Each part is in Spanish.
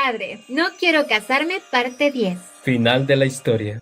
Padre, no quiero casarme, parte 10. Final de la historia.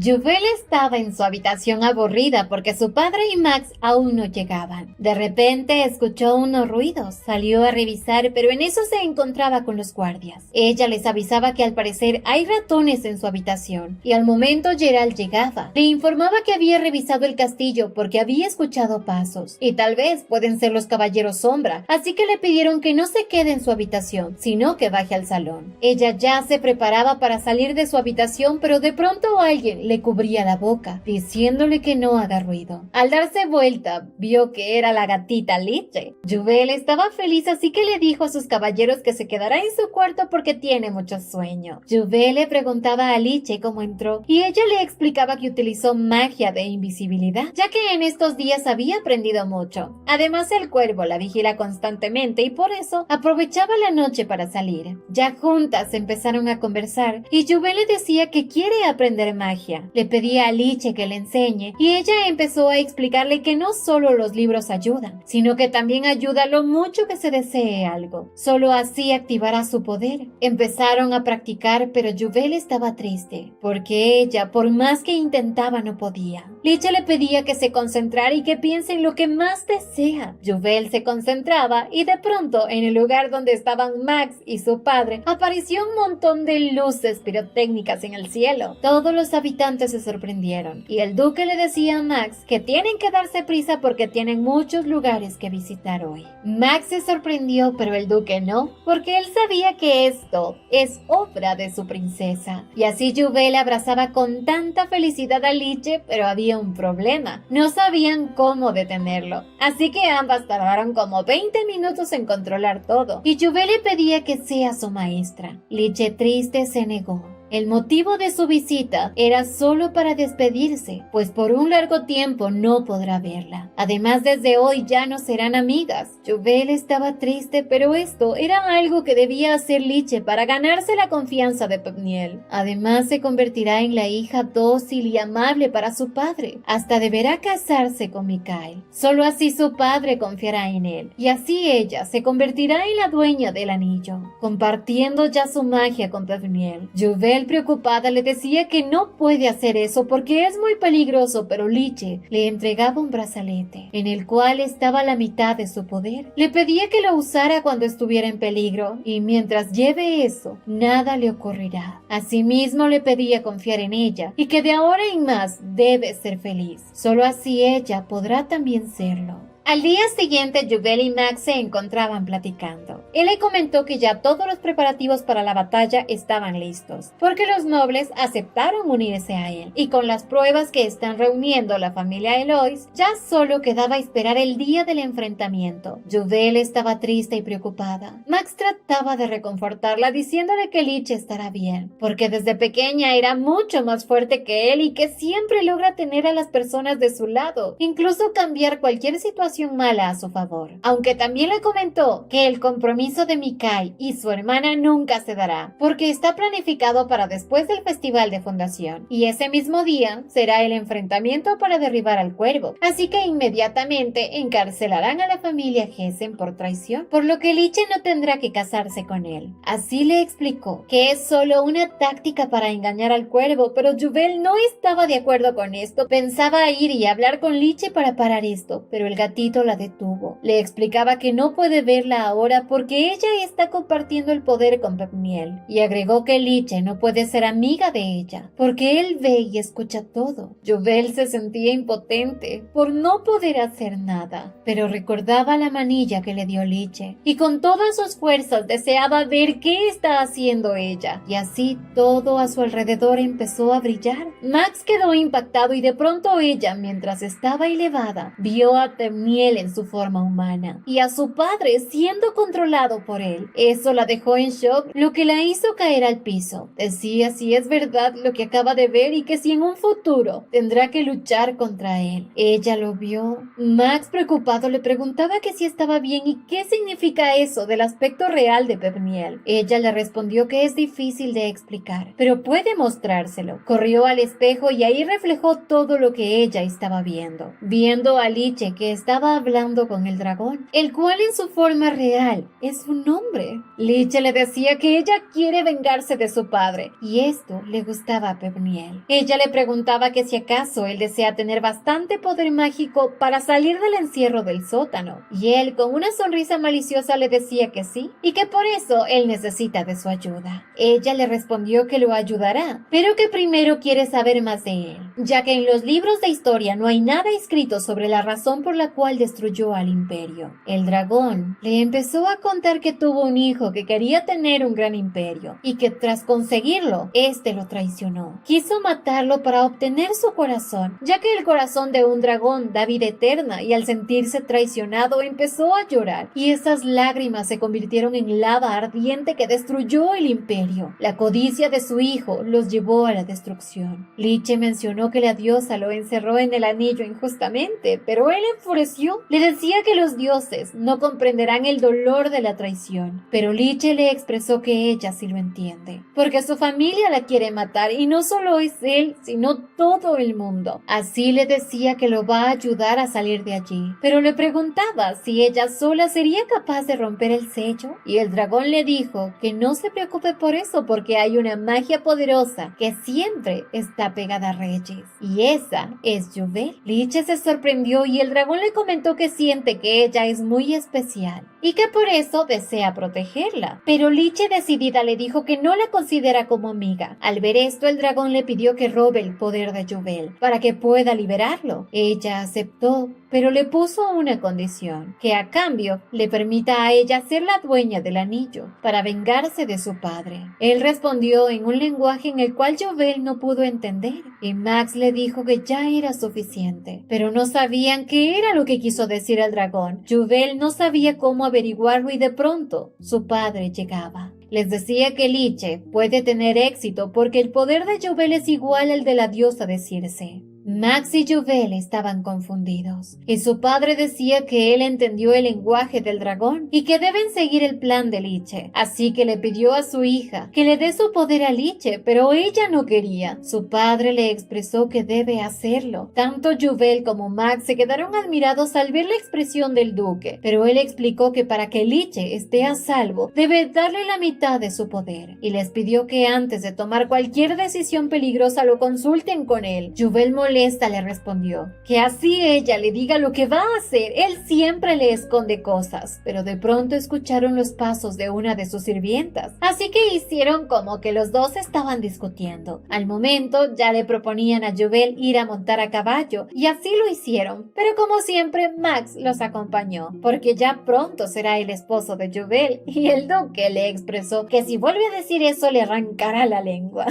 Juvel estaba en su habitación aburrida porque su padre y Max aún no llegaban. De repente escuchó unos ruidos, salió a revisar, pero en eso se encontraba con los guardias. Ella les avisaba que al parecer hay ratones en su habitación, y al momento Gerald llegaba. Le informaba que había revisado el castillo porque había escuchado pasos, y tal vez pueden ser los caballeros sombra, así que le pidieron que no se quede en su habitación, sino que baje al salón. Ella ya se preparaba para salir de su habitación, pero de pronto alguien le cubría la boca, diciéndole que no haga ruido. Al darse vuelta, vio que era la gatita Liche. Juvel estaba feliz, así que le dijo a sus caballeros que se quedará en su cuarto porque tiene mucho sueño. Juvel le preguntaba a Liche cómo entró, y ella le explicaba que utilizó magia de invisibilidad, ya que en estos días había aprendido mucho. Además, el cuervo la vigila constantemente y por eso aprovechaba la noche para salir. Ya juntas empezaron a conversar, y Juvel le decía que quiere aprender magia. Le pedía a Liche que le enseñe, y ella empezó a explicarle que no solo los libros ayudan, sino que también ayuda lo mucho que se desee algo. Solo así activará su poder. Empezaron a practicar, pero Juvel estaba triste, porque ella, por más que intentaba, no podía. Liche le pedía que se concentrara y que piense en lo que más desea. Juvel se concentraba, y de pronto, en el lugar donde estaban Max y su padre, apareció un montón de luces pirotécnicas en el cielo. Todos los habitantes se sorprendieron, y el duque le decía a Max que tienen que darse prisa porque tienen muchos lugares que visitar hoy. Max se sorprendió, pero el duque no, porque él sabía que esto es obra de su princesa. Y así Juvel abrazaba con tanta felicidad a Liche, pero había un problema. No sabían cómo detenerlo, así que ambas tardaron como 20 minutos en controlar todo, y Juvel le pedía que sea su maestra. Liche, triste, se negó. El motivo de su visita era solo para despedirse, pues por un largo tiempo no podrá verla. Además, desde hoy ya no serán amigas. Juvel estaba triste, pero esto era algo que debía hacer Liche para ganarse la confianza de Pepniel. Además, se convertirá en la hija dócil y amable para su padre. Hasta deberá casarse con Mikael. Solo así su padre confiará en él, y así ella se convertirá en la dueña del anillo, compartiendo ya su magia con Pepniel. Juvel, preocupada, le decía que no puede hacer eso porque es muy peligroso, pero Liche le entregaba un brazalete en el cual estaba la mitad de su poder. Le pedía que lo usara cuando estuviera en peligro, y mientras lleve eso, nada le ocurrirá. Asimismo, le pedía confiar en ella y que de ahora en más debe ser feliz. Solo así ella podrá también serlo. Al día siguiente, Juvel y Max se encontraban platicando. Él le comentó que ya todos los preparativos para la batalla estaban listos, porque los nobles aceptaron unirse a él, y con las pruebas que están reuniendo la familia Elois, ya solo quedaba esperar el día del enfrentamiento. Juvel estaba triste y preocupada. Max trataba de reconfortarla diciéndole que Liche estará bien, porque desde pequeña era mucho más fuerte que él y que siempre logra tener a las personas de su lado, incluso cambiar cualquier situación mala a su favor. Aunque también le comentó que el compromiso de Mikael y su hermana nunca se dará, porque está planificado para después del festival de fundación, y ese mismo día será el enfrentamiento para derribar al cuervo, así que inmediatamente encarcelarán a la familia Hessen por traición, por lo que Liche no tendrá que casarse con él. Así le explicó que es solo una táctica para engañar al cuervo, pero Juvel no estaba de acuerdo con esto. Pensaba ir y hablar con Liche para parar esto, pero el gatito la detuvo. Le explicaba que no puede verla ahora porque ella está compartiendo el poder con Pepniel, y agregó que Liche no puede ser amiga de ella porque él ve y escucha todo. Juvel se sentía impotente por no poder hacer nada, pero recordaba la manilla que le dio Liche y con todas sus fuerzas deseaba ver qué está haciendo ella, y así todo a su alrededor empezó a brillar. Max quedó impactado, y de pronto ella, mientras estaba elevada, vio a Pepniel en su forma humana y a su padre siendo controlado por él. Eso la dejó en shock, lo que la hizo caer al piso. Decía si es verdad lo que acaba de ver y que si en un futuro tendrá que luchar contra él. Ella lo vio. Max, preocupado, le preguntaba que si estaba bien y qué significa eso del aspecto real de Pepniel. Ella le respondió que es difícil de explicar, pero puede mostrárselo. Corrió al espejo y ahí reflejó todo lo que ella estaba viendo. Viendo a Liche, que estaba estaba hablando con el dragón, el cual en su forma real es un hombre. Liche le decía que ella quiere vengarse de su padre, y esto le gustaba a Pepniel. Ella le preguntaba que si acaso él desea tener bastante poder mágico para salir del encierro del sótano, y él con una sonrisa maliciosa le decía que sí, y que por eso él necesita de su ayuda. Ella le respondió que lo ayudará, pero que primero quiere saber más de él, ya que en los libros de historia no hay nada escrito sobre la razón por la cual destruyó al imperio. El dragón le empezó a contar que tuvo un hijo que quería tener un gran imperio, y que tras conseguirlo, este lo traicionó. Quiso matarlo para obtener su corazón, ya que el corazón de un dragón da vida eterna, y al sentirse traicionado empezó a llorar, y esas lágrimas se convirtieron en lava ardiente que destruyó el imperio. La codicia de su hijo los llevó a la destrucción. Liche mencionó que la diosa lo encerró en el anillo injustamente, pero él enfureció. Le decía que los dioses no comprenderán el dolor de la traición, pero Liche le expresó que ella sí lo entiende, porque su familia la quiere matar, y no solo es él, sino todo el mundo. Así le decía que lo va a ayudar a salir de allí, pero le preguntaba si ella sola sería capaz de romper el sello, y el dragón le dijo que no se preocupe por eso, porque hay una magia poderosa que siempre está pegada a Reyes, y esa es Juvel. Liche se sorprendió y el dragón le comentó que siente que ella es muy especial y que por eso desea protegerla, pero Liche decidida le dijo que no la considera como amiga. Al ver esto, el dragón le pidió que robe el poder de Juvel para que pueda liberarlo. Ella aceptó, pero le puso una condición, que a cambio le permita a ella ser la dueña del anillo, para vengarse de su padre. Él respondió en un lenguaje en el cual Juvel no pudo entender, y Max le dijo que ya era suficiente, pero no sabían qué era lo que quiso decir el dragón. Juvel no sabía cómo averiguarlo y de pronto su padre llegaba. Les decía que Liche puede tener éxito porque el poder de Juvel es igual al de la diosa de Circe. Max y Juvel estaban confundidos, y su padre decía que él entendió el lenguaje del dragón y que deben seguir el plan de Liche, así que le pidió a su hija que le dé su poder a Liche, pero ella no quería. Su padre le expresó que debe hacerlo. Tanto Juvel como Max se quedaron admirados al ver la expresión del duque, pero él explicó que para que Liche esté a salvo, debe darle la mitad de su poder, y les pidió que antes de tomar cualquier decisión peligrosa lo consulten con él. Juvel molesta le respondió que así ella le diga lo que va a hacer, él siempre le esconde cosas, pero de pronto escucharon los pasos de una de sus sirvientas, así que hicieron como que los dos estaban discutiendo. Al momento ya le proponían a Juvel ir a montar a caballo, y así lo hicieron, pero como siempre Max los acompañó, porque ya pronto será el esposo de Juvel, y el duque le expresó que si vuelve a decir eso le arrancará la lengua.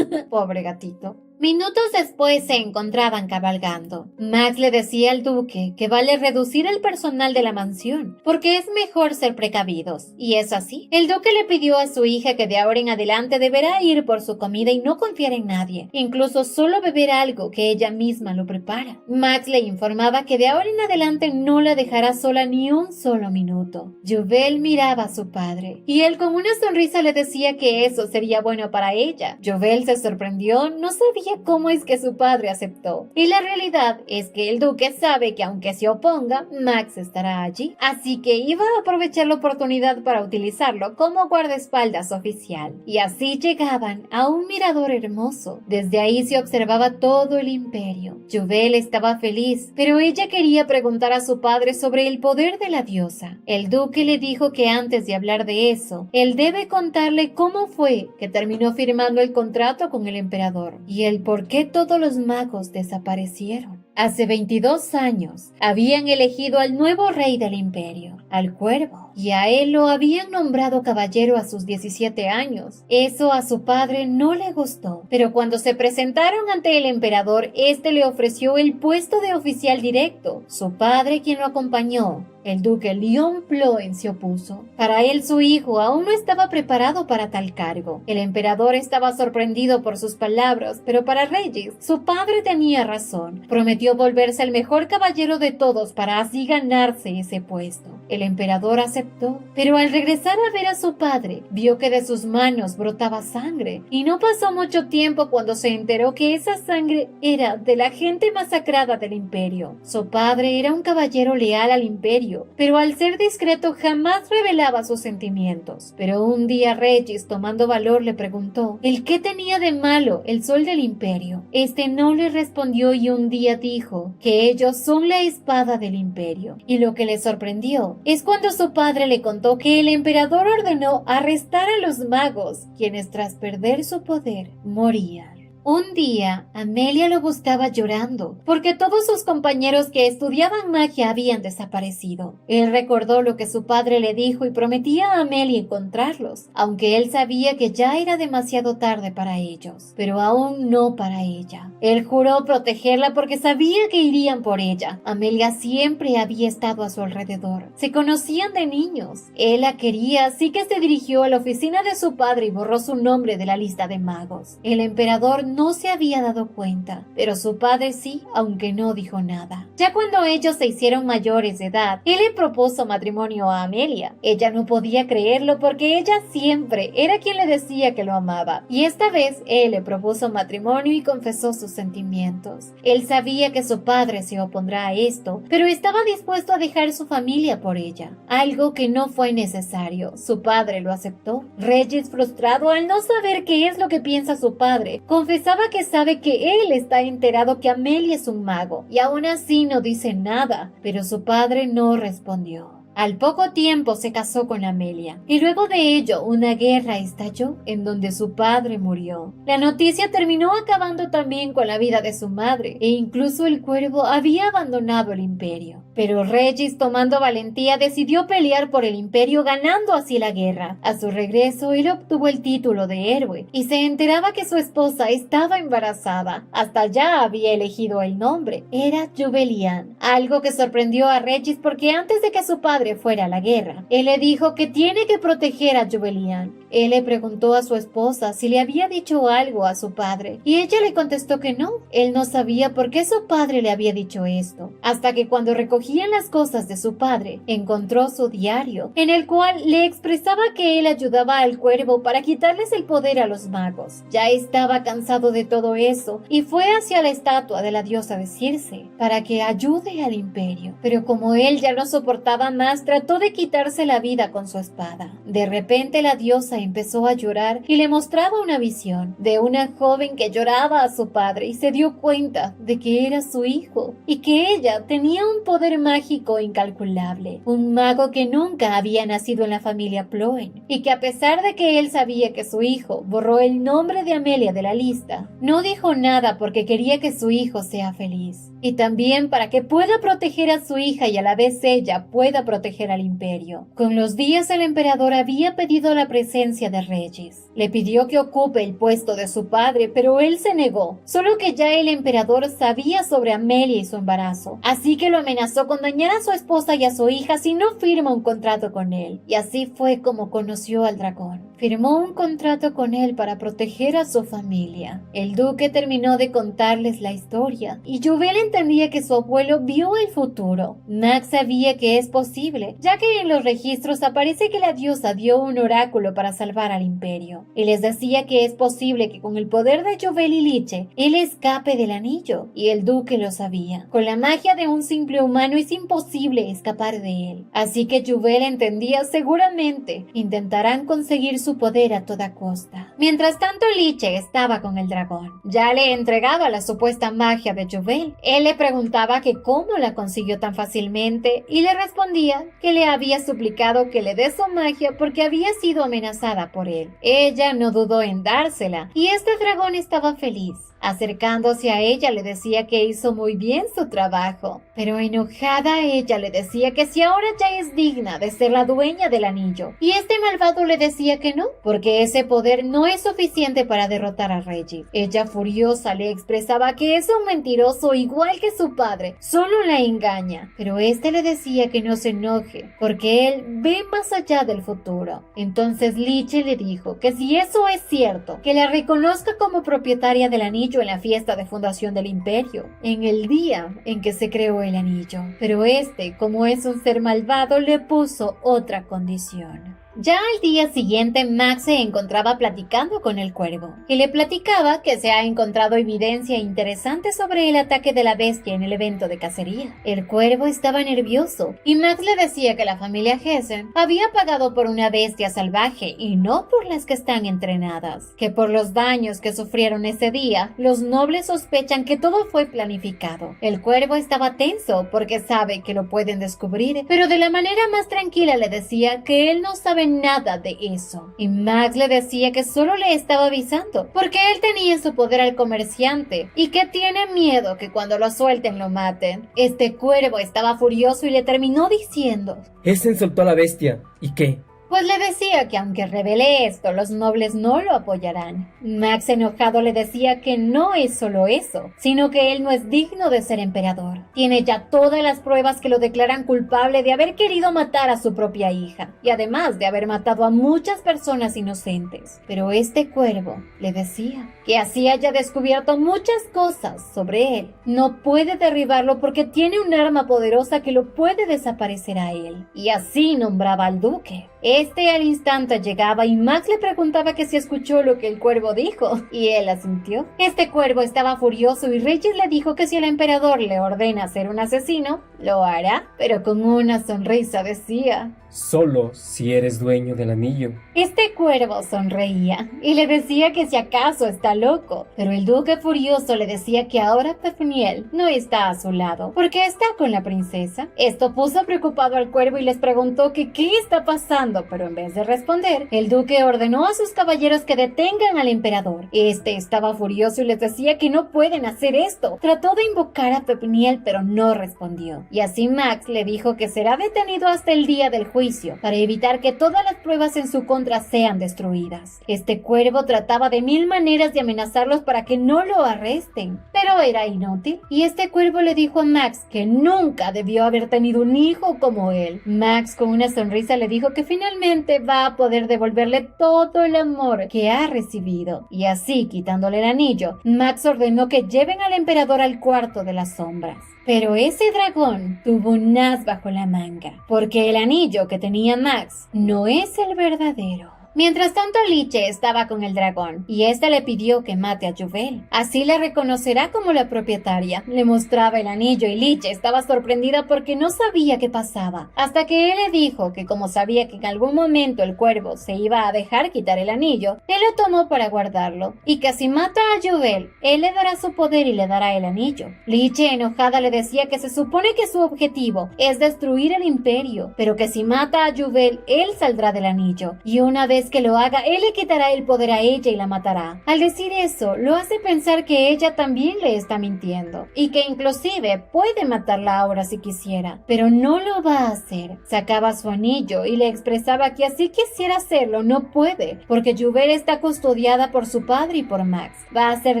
Pobre gatito. Minutos después se encontraban cabalgando. Max le decía al duque que vale reducir el personal de la mansión, porque es mejor ser precavidos. Y es así. El duque le pidió a su hija que de ahora en adelante deberá ir por su comida y no confiar en nadie, incluso solo beber algo que ella misma lo prepara. Max le informaba que de ahora en adelante no la dejará sola ni un solo minuto. Juvel miraba a su padre, y él con una sonrisa le decía que eso sería bueno para ella. Juvel se sorprendió, no sabía cómo es que su padre aceptó. Y la realidad es que el duque sabe que aunque se oponga, Max estará allí. Así que iba a aprovechar la oportunidad para utilizarlo como guardaespaldas oficial. Y así llegaban a un mirador hermoso. Desde ahí se observaba todo el imperio. Juvel estaba feliz, pero ella quería preguntar a su padre sobre el poder de la diosa. El duque le dijo que antes de hablar de eso, él debe contarle cómo fue que terminó firmando el contrato con el emperador y el por qué todos los magos desaparecieron. Hace 22 años habían elegido al nuevo rey del imperio, al Cuervo, y a él lo habían nombrado caballero a sus 17 años. Eso a su padre no le gustó, pero cuando se presentaron ante el emperador, este le ofreció el puesto de oficial directo. Su padre, quien lo acompañó, El duque Leon Ploen se opuso. Para él su hijo aún no estaba preparado para tal cargo. El emperador estaba sorprendido por sus palabras, pero para Regis, su padre tenía razón. Prometió volverse el mejor caballero de todos para así ganarse ese puesto. El emperador aceptó, pero al regresar a ver a su padre, vio que de sus manos brotaba sangre, y no pasó mucho tiempo cuando se enteró que esa sangre era de la gente masacrada del imperio. Su padre era un caballero leal al imperio, pero al ser discreto jamás revelaba sus sentimientos. Pero un día Regis, tomando valor, le preguntó ¿el qué tenía de malo el sol del imperio? Este no le respondió y un día dijo que ellos son la espada del imperio. Y lo que le sorprendió es cuando su padre le contó que el emperador ordenó arrestar a los magos, quienes tras perder su poder morían. Un día, Amelia lo buscaba llorando, porque todos sus compañeros que estudiaban magia habían desaparecido. Él recordó lo que su padre le dijo y prometía a Amelia encontrarlos, aunque él sabía que ya era demasiado tarde para ellos, pero aún no para ella. Él juró protegerla porque sabía que irían por ella. Amelia siempre había estado a su alrededor. Se conocían de niños. Él la quería, así que se dirigió a la oficina de su padre y borró su nombre de la lista de magos. El emperador no se había dado cuenta, pero su padre sí, aunque no dijo nada. Ya cuando ellos se hicieron mayores de edad, él le propuso matrimonio a Amelia. Ella no podía creerlo porque ella siempre era quien le decía que lo amaba, y esta vez él le propuso matrimonio y confesó sus sentimientos. Él sabía que su padre se opondrá a esto, pero estaba dispuesto a dejar su familia por ella, algo que no fue necesario. Su padre lo aceptó. Regis, frustrado al no saber qué es lo que piensa su padre, confesaba que sabe que él está enterado que Amelia es un mago, y aún así no dice nada, pero su padre no respondió. Al poco tiempo se casó con Amelia, y luego de ello una guerra estalló en donde su padre murió. La noticia terminó acabando también con la vida de su madre, e incluso el cuervo había abandonado el imperio. Pero Regis, tomando valentía, decidió pelear por el imperio, ganando así la guerra. A su regreso, él obtuvo el título de héroe, y se enteraba que su esposa estaba embarazada. Hasta ya había elegido el nombre. Era Juvelian, algo que sorprendió a Regis porque antes de que su padre fuera a la guerra, él le dijo que tiene que proteger a Juvelian. Él le preguntó a su esposa si le había dicho algo a su padre, y ella le contestó que no. Él no sabía por qué su padre le había dicho esto, hasta que cuando recogían las cosas de su padre, encontró su diario, en el cual le expresaba que él ayudaba al cuervo para quitarles el poder a los magos. Ya estaba cansado de todo eso, y fue hacia la estatua de la diosa de Circe, para que ayude al imperio. Pero como él ya no soportaba más, trató de quitarse la vida con su espada. De repente la diosa empezó a llorar y le mostraba una visión de una joven que lloraba a su padre, y se dio cuenta de que era su hijo y que ella tenía un poder mágico incalculable, un mago que nunca había nacido en la familia Ploen, y que a pesar de que él sabía que su hijo borró el nombre de Amelia de la lista, no dijo nada porque quería que su hijo sea feliz, y también para que pueda proteger a su hija y a la vez ella pueda proteger al imperio. Con los días el emperador había pedido la presencia de Regis. Le pidió que ocupe el puesto de su padre, pero él se negó, solo que ya el emperador sabía sobre Amelia y su embarazo, así que lo amenazó con dañar a su esposa y a su hija si no firma un contrato con él, y así fue como conoció al dragón. Firmó un contrato con él para proteger a su familia. El duque terminó de contarles la historia, y Juvel entendía que su abuelo vio el futuro. Max sabía que es posible, ya que en los registros aparece que la diosa dio un oráculo para salvar al imperio, y les decía que es posible que con el poder de Juvel y Liche, él escape del anillo, y el duque lo sabía. Con la magia de un simple humano es imposible escapar de él, así que Juvel entendía seguramente intentarán conseguir su poder a toda costa. Mientras tanto, Liche estaba con el dragón. Ya le entregaba la supuesta magia de Juvel. Él le preguntaba que cómo la consiguió tan fácilmente, y le respondía que le había suplicado que le dé su magia porque había sido amenazada por él. Ella no dudó en dársela, y este dragón estaba feliz. Acercándose a ella le decía que hizo muy bien su trabajo, pero enojada ella le decía que si ahora ya es digna de ser la dueña del anillo, y este malvado le decía que no, porque ese poder no es suficiente para derrotar a Regis. Ella furiosa le expresaba que es un mentiroso igual que su padre, solo la engaña, pero este le decía que no se enoje, porque él ve más allá del futuro. Entonces Liche le dijo que si eso es cierto, que la reconozca como propietaria del anillo en la fiesta de fundación del imperio, en el día en que se creó el anillo. Pero este, como es un ser malvado, le puso otra condición. Ya al día siguiente, Max se encontraba platicando con el cuervo y le platicaba que se ha encontrado evidencia interesante sobre el ataque de la bestia en el evento de cacería. El cuervo estaba nervioso y Max le decía que la familia Hessen había pagado por una bestia salvaje y no por las que están entrenadas, que por los daños que sufrieron ese día, los nobles sospechan que todo fue planificado. El cuervo estaba tenso porque sabe que lo pueden descubrir, pero de la manera más tranquila le decía que él no sabe nada de eso. Y Max le decía que solo le estaba avisando porque él tenía en su poder al comerciante y que tiene miedo que cuando lo suelten lo maten. Este cuervo estaba furioso y le terminó diciendo: Essen soltó a la bestia. ¿Y qué? Pues le decía que aunque revele esto, los nobles no lo apoyarán. Max, enojado, le decía que no es solo eso, sino que él no es digno de ser emperador. Tiene ya todas las pruebas que lo declaran culpable de haber querido matar a su propia hija, y además de haber matado a muchas personas inocentes. Pero este cuervo le decía que así haya descubierto muchas cosas sobre él, no puede derribarlo porque tiene un arma poderosa que lo puede desaparecer a él. Y así nombraba al duque. Este al instante llegaba y Max le preguntaba que si escuchó lo que el cuervo dijo, y él asintió. Este cuervo estaba furioso y Regis le dijo que si el emperador le ordena ser un asesino, lo hará, pero con una sonrisa decía: Solo si eres dueño del anillo. Este cuervo sonreía y le decía que si acaso está loco, pero el duque furioso le decía que ahora Pefniel no está a su lado, porque está con la princesa. Esto puso preocupado al cuervo y les preguntó que qué está pasando, pero en vez de responder, el duque ordenó a sus caballeros que detengan al emperador. Este estaba furioso y les decía que no pueden hacer esto. Trató de invocar a Pefniel, pero no respondió. Y así Max le dijo que será detenido hasta el día del juicio, para evitar que todas las pruebas en su contra sean destruidas. Este cuervo trataba de mil maneras de amenazarlos para que no lo arresten, pero era inútil, y este cuervo le dijo a Max que nunca debió haber tenido un hijo como él. Max, con una sonrisa, le dijo que finalmente va a poder devolverle todo el amor que ha recibido, y así, quitándole el anillo, Max ordenó que lleven al emperador al cuarto de las sombras. Pero ese dragón tuvo un as bajo la manga, porque el anillo que tenía Max no es el verdadero. Mientras tanto, Liche estaba con el dragón, y éste le pidió que mate a Juvel. Así la reconocerá como la propietaria. Le mostraba el anillo y Liche estaba sorprendida porque no sabía qué pasaba, hasta que él le dijo que como sabía que en algún momento el cuervo se iba a dejar quitar el anillo, él lo tomó para guardarlo, y que si mata a Juvel, él le dará su poder y le dará el anillo. Liche, enojada, le decía que se supone que su objetivo es destruir el imperio, pero que si mata a Juvel, él saldrá del anillo, y una vez que lo haga, él le quitará el poder a ella y la matará. Al decir eso, lo hace pensar que ella también le está mintiendo, y que inclusive puede matarla ahora si quisiera, pero no lo va a hacer. Sacaba su anillo y le expresaba que así quisiera hacerlo, no puede, porque Juvel está custodiada por su padre y por Max. Va a ser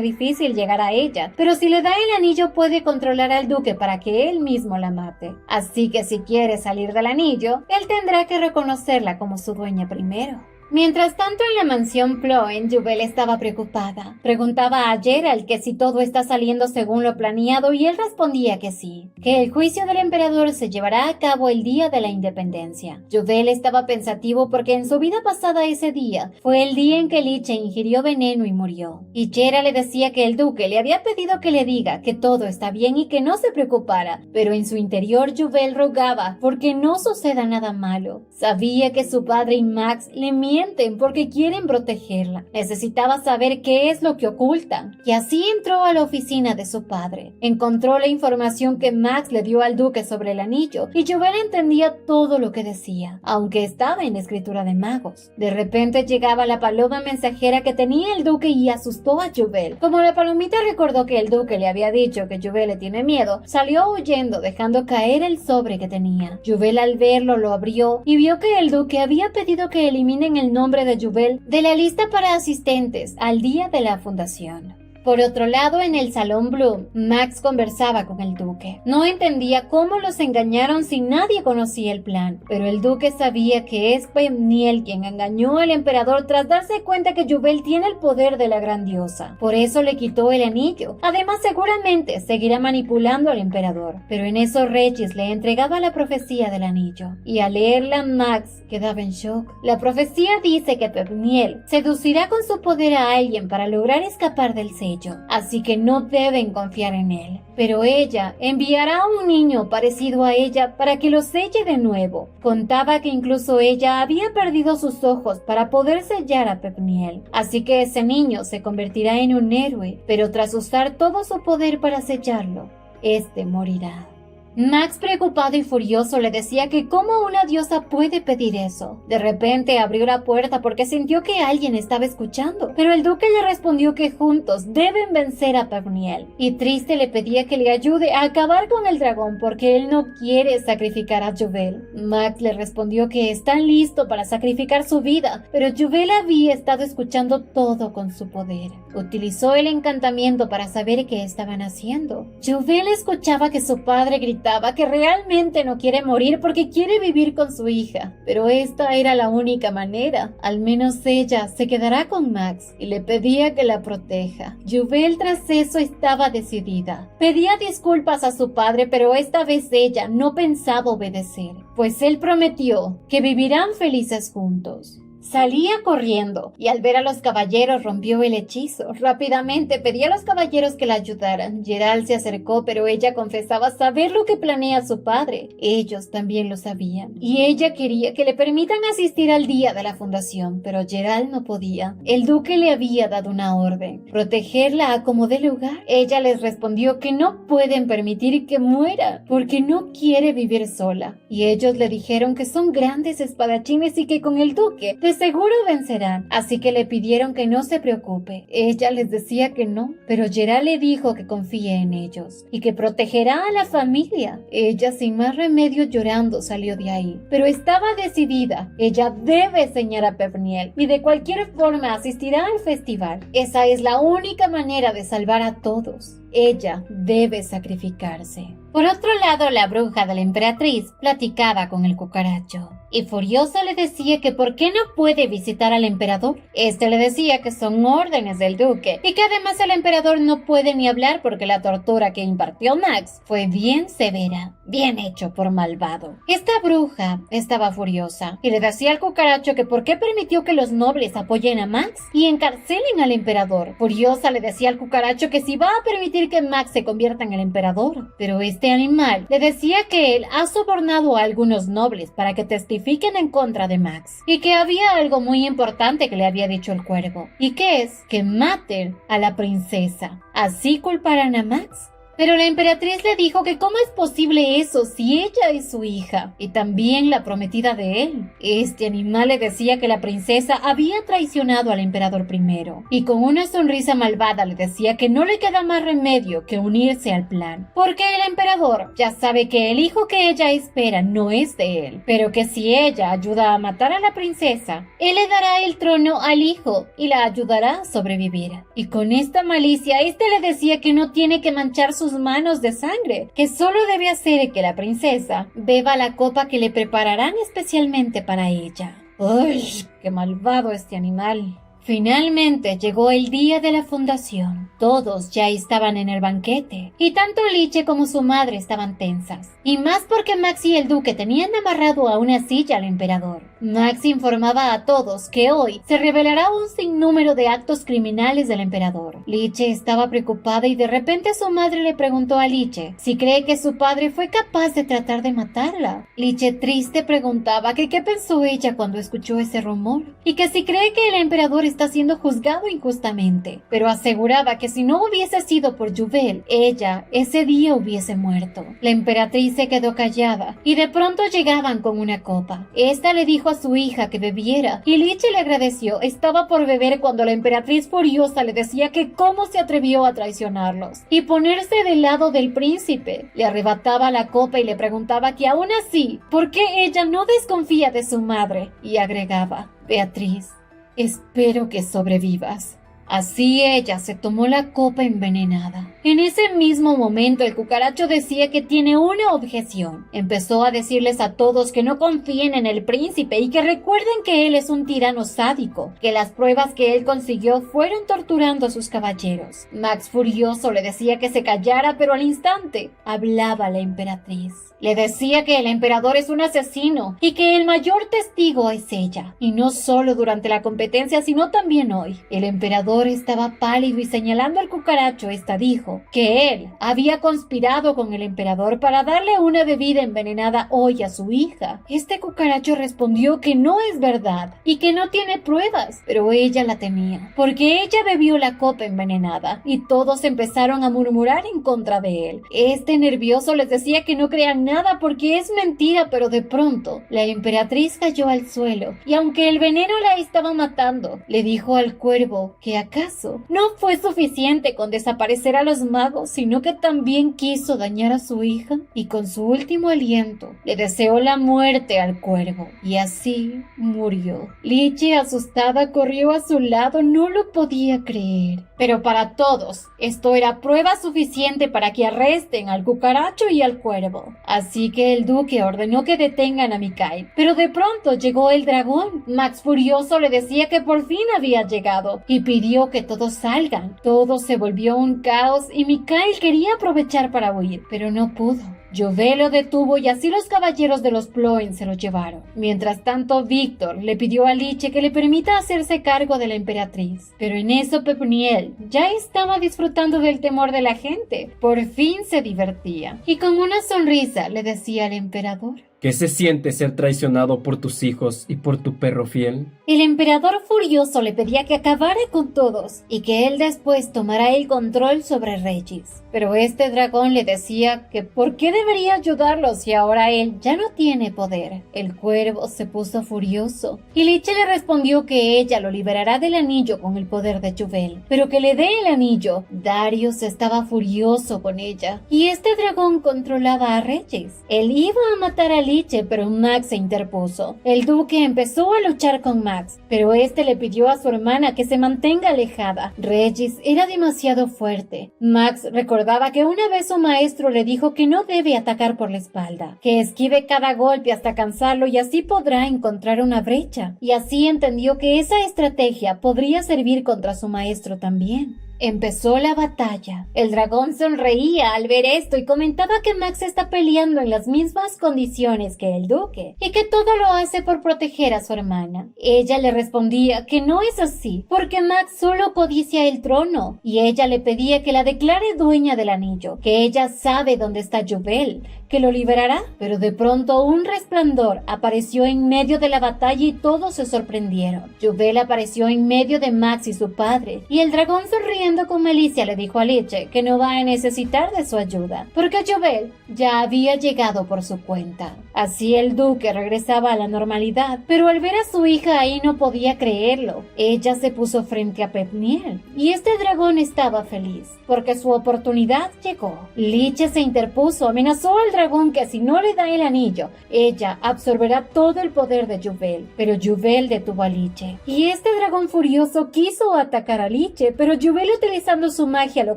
difícil llegar a ella, pero si le da el anillo puede controlar al duque para que él mismo la mate. Así que si quiere salir del anillo, él tendrá que reconocerla como su dueña primero. Mientras tanto, en la mansión Ploen, Juvel estaba preocupada. Preguntaba a Geralt que si todo está saliendo según lo planeado y él respondía que sí, que el juicio del emperador se llevará a cabo el día de la independencia. Juvel estaba pensativo porque en su vida pasada ese día fue el día en que Liche ingirió veneno y murió. Y Geralt le decía que el duque le había pedido que le diga que todo está bien y que no se preocupara, pero en su interior Juvel rogaba porque no suceda nada malo. Sabía que su padre y Max le mienten mienten porque quieren protegerla. Necesitaba saber qué es lo que ocultan. Y así entró a la oficina de su padre. Encontró la información que Max le dio al duque sobre el anillo y Jovel entendía todo lo que decía, aunque estaba en escritura de magos. De repente llegaba la paloma mensajera que tenía el duque y asustó a Jovel. Como la palomita recordó que el duque le había dicho que Jovel le tiene miedo, salió huyendo dejando caer el sobre que tenía. Jovel al verlo lo abrió y vio que el duque había pedido que eliminen el nombre de Jovel de la lista para asistentes al día de la fundación. Por otro lado, en el Salón Bloom, Max conversaba con el duque. No entendía cómo los engañaron si nadie conocía el plan, pero el duque sabía que es Pevniel quien engañó al emperador tras darse cuenta que Jovel tiene el poder de la gran diosa. Por eso le quitó el anillo. Además, seguramente seguirá manipulando al emperador. Pero en eso Regis le entregaba la profecía del anillo. Y al leerla, Max quedaba en shock. La profecía dice que Pevniel seducirá con su poder a alguien para lograr escapar del sello. Así que no deben confiar en él. Pero ella enviará a un niño parecido a ella para que lo selle de nuevo. Contaba que incluso ella había perdido sus ojos para poder sellar a Pevniel. Así que ese niño se convertirá en un héroe, pero tras usar todo su poder para sellarlo, este morirá. Max, preocupado y furioso, le decía que cómo una diosa puede pedir eso. De repente abrió la puerta porque sintió que alguien estaba escuchando, pero el duque le respondió que juntos deben vencer a Pevniel, y triste le pedía que le ayude a acabar con el dragón porque él no quiere sacrificar a Jovel. Max le respondió que está listo para sacrificar su vida, pero Jovel había estado escuchando todo con su poder. Utilizó el encantamiento para saber qué estaban haciendo. Jovel escuchaba que su padre gritaba que realmente no quiere morir porque quiere vivir con su hija, pero esta era la única manera. Al menos ella se quedará con Max y le pedía que la proteja. Jovel tras eso estaba decidida. Pedía disculpas a su padre, pero esta vez ella no pensaba obedecer, pues él prometió que vivirán felices juntos. Salía corriendo y al ver a los caballeros rompió el hechizo. Rápidamente pedía a los caballeros que la ayudaran. Geralt se acercó, pero ella confesaba saber lo que planea su padre. Ellos también lo sabían. Y ella quería que le permitan asistir al día de la fundación, pero Geralt no podía. El duque le había dado una orden: protegerla a como dé lugar. Ella les respondió que no pueden permitir que muera, porque no quiere vivir sola. Y ellos le dijeron que son grandes espadachines y que con el duque seguro vencerán, así que le pidieron que no se preocupe. Ella les decía que no, pero Geralt le dijo que confíe en ellos y que protegerá a la familia. Ella, sin más remedio, llorando, salió de ahí, pero estaba decidida. Ella debe enseñar a Pevniel y de cualquier forma asistirá al festival. Esa es la única manera de salvar a todos. Ella debe sacrificarse. Por otro lado, la bruja de la emperatriz platicaba con el cucaracho y furiosa le decía que por qué no puede visitar al emperador. Este le decía que son órdenes del duque y que además el emperador no puede ni hablar porque la tortura que impartió Max fue bien severa, bien hecho por malvado. Esta bruja estaba furiosa y le decía al cucaracho que por qué permitió que los nobles apoyen a Max y encarcelen al emperador. Furiosa le decía al cucaracho que si va a permitir que Max se convierta en el emperador, pero este animal le decía que él ha sobornado a algunos nobles para que testifiquen en contra de Max y que había algo muy importante que le había dicho el cuervo, y que es que maten a la princesa. ¿Así culparán a Max? Pero la emperatriz le dijo que cómo es posible eso si ella es su hija y también la prometida de él. Este animal le decía que la princesa había traicionado al emperador primero y con una sonrisa malvada le decía que no le queda más remedio que unirse al plan, porque el emperador ya sabe que el hijo que ella espera no es de él, pero que si ella ayuda a matar a la princesa, él le dará el trono al hijo y la ayudará a sobrevivir. Y con esta malicia, este le decía que no tiene que manchar sus manos de sangre, que solo debe hacer que la princesa beba la copa que le prepararán especialmente para ella. ¡Uy! ¡Qué malvado este animal! Finalmente llegó el día de la fundación. Todos ya estaban en el banquete, y tanto Liche como su madre estaban tensas. Y más porque Max y el duque tenían amarrado a una silla al emperador. Max informaba a todos que hoy se revelará un sinnúmero de actos criminales del emperador. Liche estaba preocupada y de repente su madre le preguntó a Liche si cree que su padre fue capaz de tratar de matarla. Liche triste preguntaba que qué pensó ella cuando escuchó ese rumor, y que si cree que el emperador está siendo juzgado injustamente, pero aseguraba que si no hubiese sido por Juvel, ella ese día hubiese muerto. La emperatriz se quedó callada y de pronto llegaban con una copa. Esta le dijo a su hija que bebiera y Liche le agradeció. Estaba por beber cuando la emperatriz furiosa le decía que cómo se atrevió a traicionarlos y ponerse del lado del príncipe. Le arrebataba la copa y le preguntaba que aún así, ¿por qué ella no desconfía de su madre? Y agregaba: Beatriz, espero que sobrevivas. Así ella se tomó la copa envenenada. En ese mismo momento el cucaracho decía que tiene una objeción. Empezó a decirles a todos que no confíen en el príncipe y que recuerden que él es un tirano sádico, que las pruebas que él consiguió fueron torturando a sus caballeros. Max furioso le decía que se callara, pero al instante hablaba la emperatriz. Le decía que el emperador es un asesino y que el mayor testigo es ella. Y no solo durante la competencia, sino también hoy. El emperador estaba pálido y señalando al cucaracho, esta dijo que él había conspirado con el emperador para darle una bebida envenenada hoy a su hija. Este cucaracho respondió que no es verdad y que no tiene pruebas, pero ella la tenía, porque ella bebió la copa envenenada y todos empezaron a murmurar en contra de él. Este nervioso les decía que no crean nada porque es mentira, pero de pronto la emperatriz cayó al suelo y aunque el veneno la estaba matando, le dijo al cuervo que ¿acaso no fue suficiente con desaparecer a los magos, sino que también quiso dañar a su hija? Y con su último aliento le deseó la muerte al cuervo, y así murió. Liche, asustada, corrió a su lado, no lo podía creer. Pero para todos, esto era prueba suficiente para que arresten al cucaracho y al cuervo. Así que el duque ordenó que detengan a Mikhail. Pero de pronto llegó el dragón. Max furioso le decía que por fin había llegado y pidió que todos salgan. Todo se volvió un caos y Mikhail quería aprovechar para huir, pero no pudo. Juvel lo detuvo y así los caballeros de los Ploen se lo llevaron. Mientras tanto, Víctor le pidió a Liche que le permita hacerse cargo de la emperatriz. Pero en eso Pepniel ya estaba disfrutando del temor de la gente. Por fin se divertía. Y con una sonrisa le decía al emperador: ¿Qué se siente ser traicionado por tus hijos y por tu perro fiel? El emperador furioso le pedía que acabara con todos y que él después tomara el control sobre Regis. Pero este dragón le decía que ¿por qué debería ayudarlo si ahora él ya no tiene poder? El cuervo se puso furioso y Liche le respondió que ella lo liberará del anillo con el poder de Juvel, pero que le dé el anillo. Darius estaba furioso con ella y este dragón controlaba a Regis. Él iba a matar a Liche, pero Max se interpuso. El duque empezó a luchar con Max, pero este le pidió a su hermana que se mantenga alejada. Regis era demasiado fuerte. Max recordaba que una vez su maestro le dijo que no debe atacar por la espalda, que esquive cada golpe hasta cansarlo y así podrá encontrar una brecha. Y así entendió que esa estrategia podría servir contra su maestro también. Empezó la batalla. El dragón sonreía al ver esto y comentaba que Max está peleando en las mismas condiciones que el duque y que todo lo hace por proteger a su hermana. Ella le respondía que no es así, porque Max solo codicia el trono y ella le pedía que la declare dueña del anillo, que ella sabe dónde está Juvel, que lo liberará. Pero de pronto un resplandor apareció en medio de la batalla y todos se sorprendieron. Juvel apareció en medio de Max y su padre y el dragón sonriendo con malicia le dijo a Liche que no va a necesitar de su ayuda, porque Juvel ya había llegado por su cuenta. Así el duque regresaba a la normalidad, pero al ver a su hija ahí no podía creerlo. Ella se puso frente a Pepniel y este dragón estaba feliz, porque su oportunidad llegó. Liche se interpuso, amenazó al dragón que si no le da el anillo, ella absorberá todo el poder de Juvel, pero Juvel detuvo a Liche. Y este dragón furioso quiso atacar a Liche, pero Juvel lo utilizando su magia lo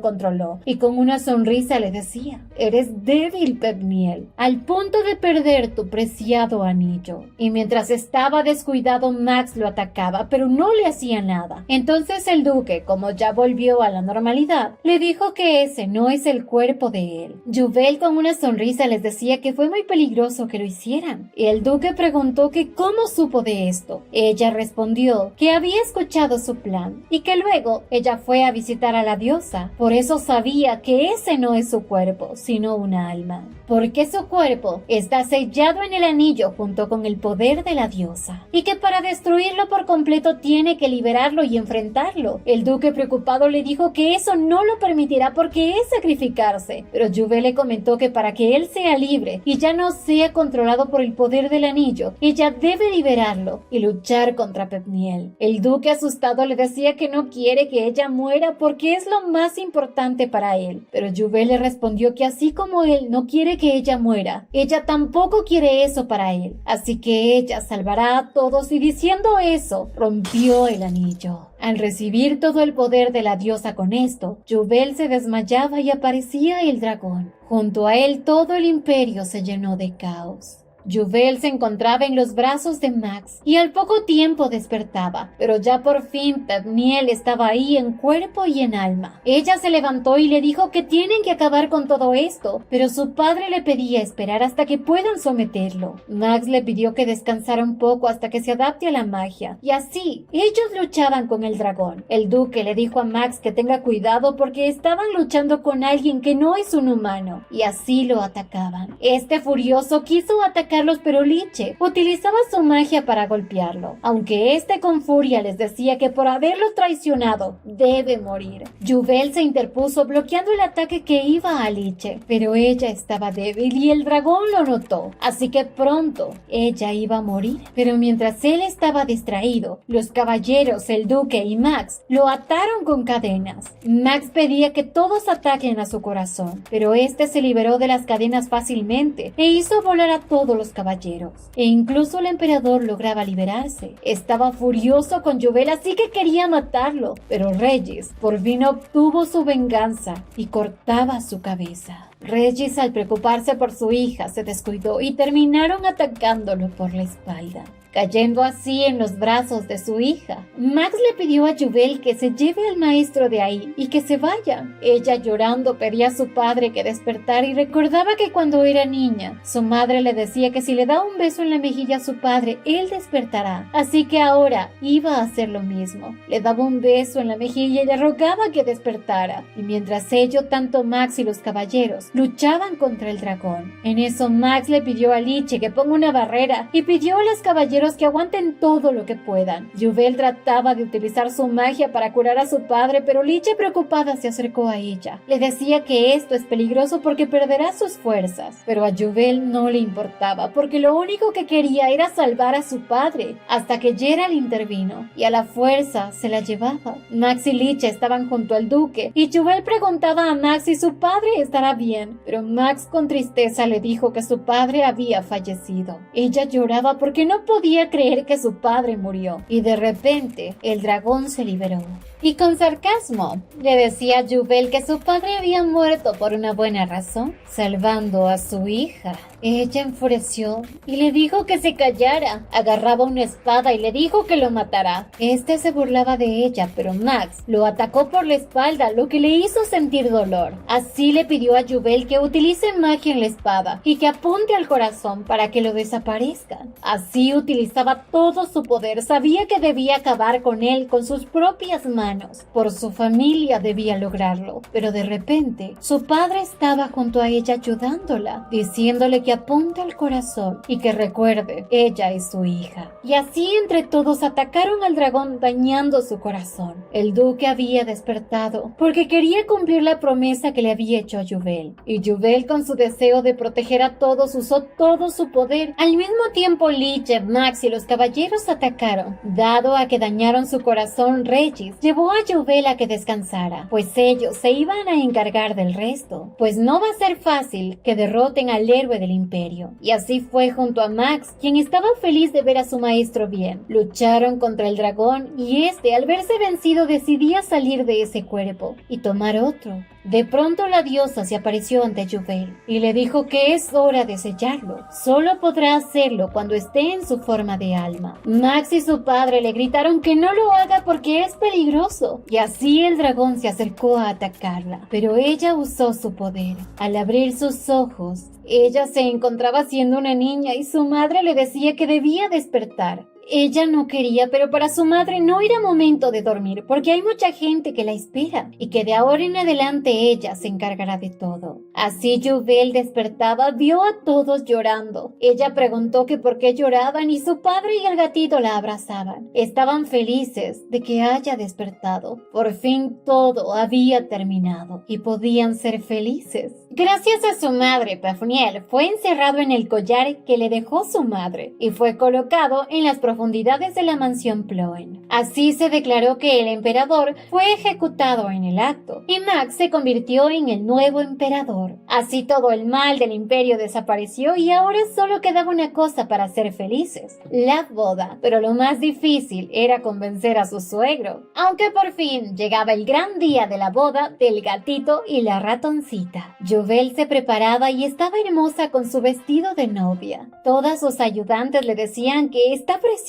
controló y con una sonrisa le decía: eres débil, Pepniel, al punto de perder tu preciado anillo. Y mientras estaba descuidado, Max lo atacaba, pero no le hacía nada. Entonces el duque, como ya volvió a la normalidad, le dijo que ese no es el cuerpo de él. Juvel con una sonrisa les decía que fue muy peligroso que lo hicieran. Y el duque preguntó que cómo supo de esto. Ella respondió que había escuchado su plan y que luego ella fue a visitar a la diosa. Por eso sabía que ese no es su cuerpo, sino una alma. Porque su cuerpo está sellado en el anillo junto con el poder de la diosa. Y que para destruirlo por completo tiene que liberarlo y enfrentarlo. El duque preocupado le dijo que eso no lo permitirá porque es sacrificarse. Pero Juvel le comentó que para que él sea libre y ya no sea controlado por el poder del anillo, ella debe liberarlo y luchar contra Pepniel. El duque asustado le decía que no quiere que ella muera porque es lo más importante para él. Pero Juvel le respondió que así como él no quiere que ella muera, ella tampoco quiere eso para él. Así que ella salvará a todos y diciendo eso, rompió el anillo. Al recibir todo el poder de la diosa con esto, Juvel se desmayaba y aparecía el dragón. Junto a él todo el imperio se llenó de caos. Juvel se encontraba en los brazos de Max y al poco tiempo despertaba, pero ya por fin Pepniel estaba ahí en cuerpo y en alma. Ella se levantó y le dijo que tienen que acabar con todo esto, pero su padre le pedía esperar hasta que puedan someterlo. Max le pidió que descansara un poco hasta que se adapte a la magia, y así ellos luchaban con el dragón. El duque le dijo a Max que tenga cuidado porque estaban luchando con alguien que no es un humano, y así lo atacaban. Este furioso quiso atacar pero Liche utilizaba su magia para golpearlo, aunque este con furia les decía que por haberlo traicionado debe morir. Juvel se interpuso bloqueando el ataque que iba a Liche, pero ella estaba débil y el dragón lo notó, así que pronto ella iba a morir. Pero mientras él estaba distraído, los caballeros, el duque y Max lo ataron con cadenas. Max pedía que todos ataquen a su corazón, pero este se liberó de las cadenas fácilmente e hizo volar a todos los caballeros, e incluso el emperador lograba liberarse. Estaba furioso con Juvel, así que quería matarlo, pero Regis por fin obtuvo su venganza y cortaba su cabeza. Regis, al preocuparse por su hija, se descuidó y terminaron atacándolo por la espalda, cayendo así en los brazos de su hija. Max le pidió a Juvel que se lleve al maestro de ahí y que se vaya. Ella, llorando, pedía a su padre que despertara y recordaba que cuando era niña, su madre le decía que si le daba un beso en la mejilla a su padre, él despertará. Así que ahora iba a hacer lo mismo. Le daba un beso en la mejilla y le rogaba que despertara. Y mientras ello, tanto Max y los caballeros luchaban contra el dragón. En eso, Max le pidió a Liche que ponga una barrera y pidió a los caballeros que aguanten todo lo que puedan. Juvel trataba de utilizar su magia para curar a su padre, pero Liche, preocupada, se acercó a ella. Le decía que esto es peligroso porque perderá sus fuerzas, pero a Juvel no le importaba porque lo único que quería era salvar a su padre, hasta que Geralt intervino y a la fuerza se la llevaba. Max y Liche estaban junto al duque y Juvel preguntaba a Max si su padre estará bien, pero Max con tristeza le dijo que su padre había fallecido. Ella lloraba porque no podía creer que su padre murió, y de repente el dragón se liberó. Y con sarcasmo le decía a Juvel que su padre había muerto por una buena razón, salvando a su hija. Ella enfureció y le dijo que se callara. Agarraba una espada y le dijo que lo matará. Este se burlaba de ella, pero Max lo atacó por la espalda, lo que le hizo sentir dolor. Así le pidió a Juvel que utilice magia en la espada y que apunte al corazón para que lo desaparezca. Así utilizaba todo su poder. Sabía que debía acabar con él con sus propias manos. Por su familia debía lograrlo, pero de repente su padre estaba junto a ella ayudándola, diciéndole que apunte al corazón y que recuerde, ella es su hija. Y así entre todos atacaron al dragón dañando su corazón. El duque había despertado porque quería cumplir la promesa que le había hecho a Juvel. y Juvel, con su deseo de proteger a todos, usó todo su poder. Al mismo tiempo, Liche, Max y los caballeros atacaron. Dado a que dañaron su corazón, Regis llevó a Juvel a que descansara, pues ellos se iban a encargar del resto, pues no va a ser fácil que derroten al héroe del imperio. Y así fue junto a Max, quien estaba feliz de ver a su maestro bien. Lucharon contra el dragón y este, al verse vencido, decidía salir de ese cuerpo y tomar otro. De pronto la diosa se apareció ante Juvel y le dijo que es hora de sellarlo. Solo podrá hacerlo cuando esté en su forma de alma. Max y su padre le gritaron que no lo haga porque es peligroso, y así el dragón se acercó a atacarla, pero ella usó su poder. Al abrir sus ojos, ella se encontraba siendo una niña y su madre le decía que debía despertar. Ella no quería, pero para su madre no era momento de dormir, porque hay mucha gente que la espera y que de ahora en adelante ella se encargará de todo. Así Juvel despertaba, vio a todos llorando. Ella preguntó que por qué lloraban y su padre y el gatito la abrazaban. Estaban felices de que haya despertado. Por fin todo había terminado y podían ser felices. Gracias a su madre, Pafniel fue encerrado en el collar que le dejó su madre y fue colocado en las profundidades de la mansión Ploen. Así se declaró que el emperador fue ejecutado en el acto y Max se convirtió en el nuevo emperador. Así todo el mal del imperio desapareció y ahora solo quedaba una cosa para ser felices: la boda. Pero lo más difícil era convencer a su suegro. Aunque por fin llegaba el gran día de la boda del gatito y la ratoncita. Juvel se preparaba y estaba hermosa con su vestido de novia. Todas sus ayudantes le decían que está preciosa.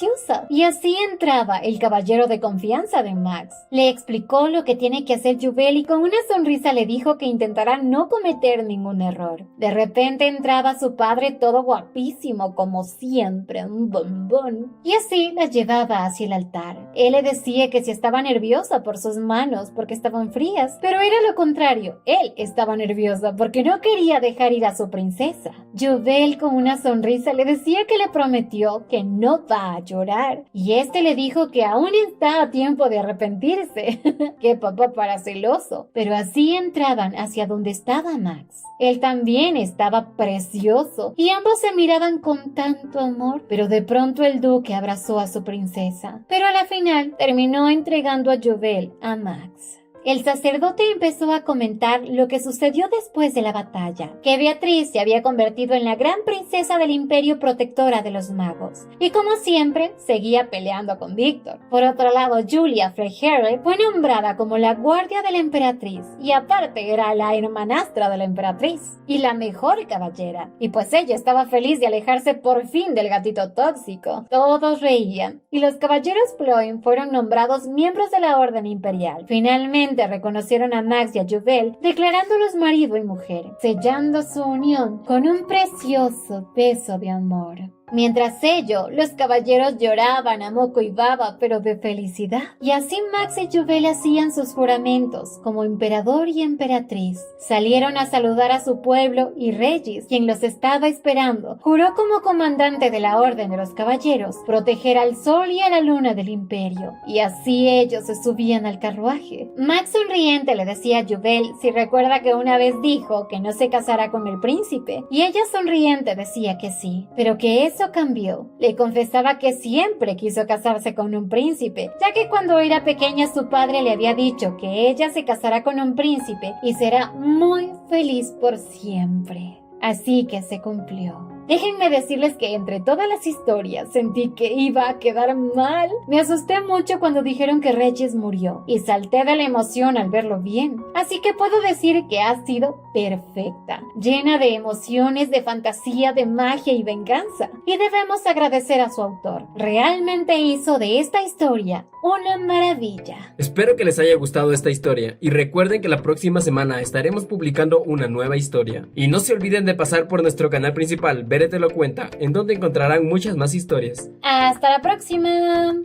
Y así entraba el caballero de confianza de Max. Le explicó lo que tiene que hacer Juvel y con una sonrisa le dijo que intentará no cometer ningún error. De repente entraba su padre todo guapísimo como siempre, un bombón. Y así la llevaba hacia el altar. Él le decía que si estaba nerviosa por sus manos porque estaban frías, pero era lo contrario. Él estaba nerviosa porque no quería dejar ir a su princesa. Juvel con una sonrisa le decía que le prometió que no va a llorar y este le dijo que aún está a tiempo de arrepentirse. ¡Qué papá para celoso! Pero así entraban hacia donde estaba Max. Él también estaba precioso y ambos se miraban con tanto amor, pero de pronto el duque abrazó a su princesa, pero a la final terminó entregando a Juvel a Max. El sacerdote empezó a comentar lo que sucedió después de la batalla, que Beatriz se había convertido en la gran princesa del imperio protectora de los magos, y como siempre, seguía peleando con Víctor. Por otro lado, Julia Freyhere fue nombrada como la guardia de la emperatriz, y aparte era la hermanastra de la emperatriz, y la mejor caballera, y pues ella estaba feliz de alejarse por fin del gatito tóxico. Todos reían, y los caballeros Ploen fueron nombrados miembros de la orden imperial. Finalmente, reconocieron a Max y a Juvel, declarándolos marido y mujer, sellando su unión con un precioso beso de amor. Mientras ello, los caballeros lloraban a moco y baba, pero de felicidad. Y así Max y Juvel hacían sus juramentos como emperador y emperatriz. Salieron a saludar a su pueblo y Regis, quien los estaba esperando, juró como comandante de la Orden de los Caballeros proteger al sol y a la luna del imperio. Y así ellos se subían al carruaje. Max sonriente le decía a Juvel si recuerda que una vez dijo que no se casara con el príncipe, y ella sonriente decía que sí, pero que eso cambió. Le confesaba que siempre quiso casarse con un príncipe, ya que cuando era pequeña su padre le había dicho que ella se casará con un príncipe y será muy feliz por siempre. Así que se cumplió. Déjenme decirles que entre todas las historias sentí que iba a quedar mal. Me asusté mucho cuando dijeron que Regis murió y salté de la emoción al verlo bien. Así que puedo decir que ha sido perfecta, llena de emociones, de fantasía, de magia y venganza. Y debemos agradecer a su autor. Realmente hizo de esta historia una maravilla. Espero que les haya gustado esta historia y recuerden que la próxima semana estaremos publicando una nueva historia. Y no se olviden de pasar por nuestro canal principal, Bere te lo cuenta, en donde encontrarán muchas más historias. ¡Hasta la próxima!